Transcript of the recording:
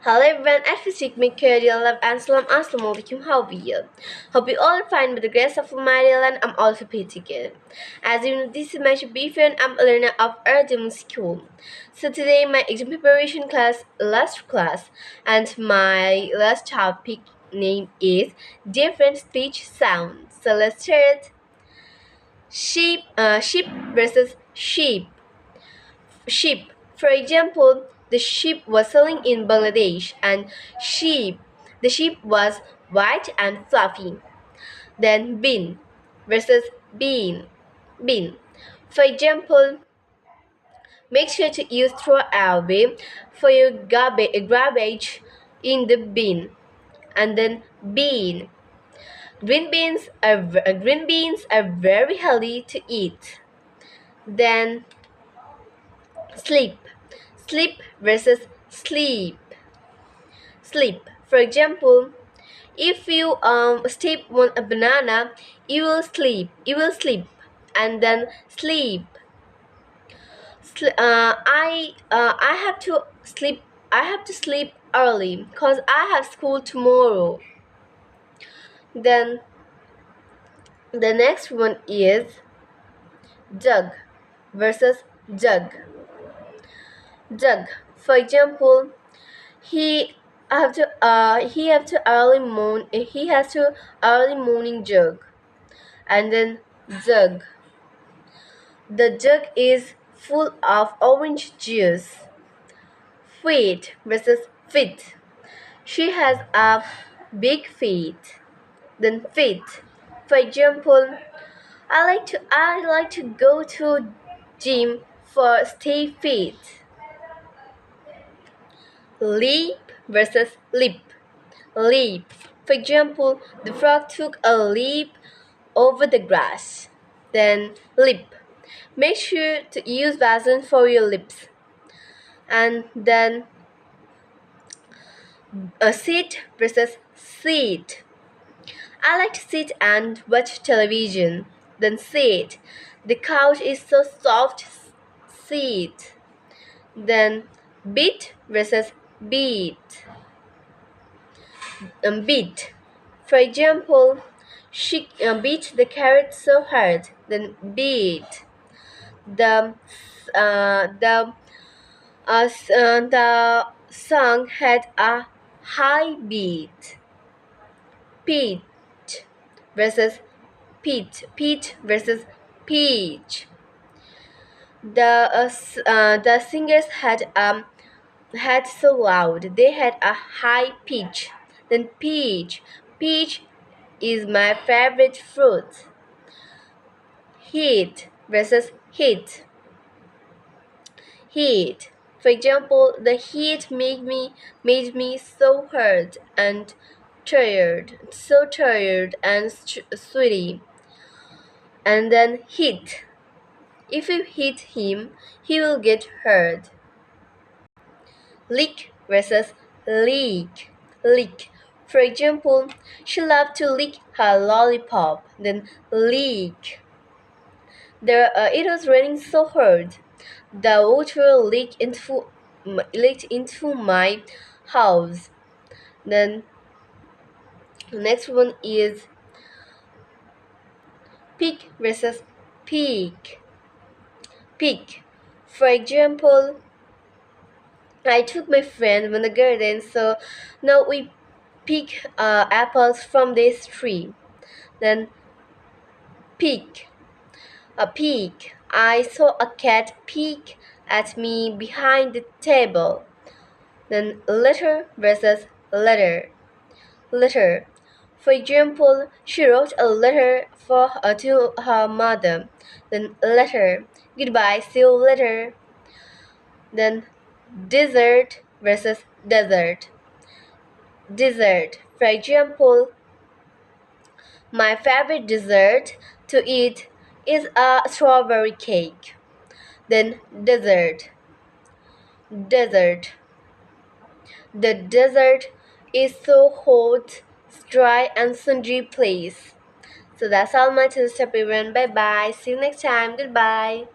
Hello everyone, at Physique my career love and salam assalamu alaikum, how are you? Hope you all are fine with the grace of Almighty Allah, and I'm also pretty good. As you know, this is my Shabifa and I'm a learner of Urdu School. So today my exam preparation class, last class, and my last topic name is different speech sounds. So let's start. Sheep versus sheep. Sheep. For example, the sheep was selling in Bangladesh and sheep. The sheep was white and fluffy. Then bin versus bean. Bin. For example, make sure to use throw away for your garbage in the bin. And then bean. Green beans are very healthy to eat. Then sleep. Sleep versus sleep. Sleep. For example, if you step on a banana, you will sleep. You will sleep, and then sleep. I have to sleep. I have to sleep early because I have school tomorrow. Then the next one is jug versus jug. Jug. For example, he he has to early morning jog, and then jug. The jug is full of orange juice. Feet versus feet. She has a big feet. Then feet. For example, I like to go to gym for stay fit. Leap versus leap. Leap. For example, the frog took a leap over the grass. Then lip. Make sure to use Vaseline for your lips. And then a sit versus sit. I like to sit and watch television. Then sit. The couch is so soft. Sit. Then beat versus beat. Beat. For example, she beat the carrot so hard. Then beat. The the the song had a high beat. Peach versus peach versus peach. The singers had so loud. They had a high pitch. Then peach is my favorite fruit. Heat versus heat. For example, the heat made me so hurt and tired and sweaty. And then hit. If you hit him, he will get hurt. Lick versus leak. Lick. For example, she loved to lick her lollipop. Then leak. It was raining so hard. The water leaked into my house. Then next one is pig versus pig. Pig. For example, I took my friend on the garden, so now we pick apples from this tree. Then pig. A pig. I saw a cat peek at me behind the table. Then letter versus letter. Letter. For example, she wrote a letter to her mother. Then letter. Goodbye, see you later. Then dessert versus dessert. Dessert. For example, my favorite dessert to eat is a strawberry cake. Then dessert. Desert. The desert is so hot, dry and sundry place. So that's all my tips everyone. Bye bye. See you next time. Goodbye.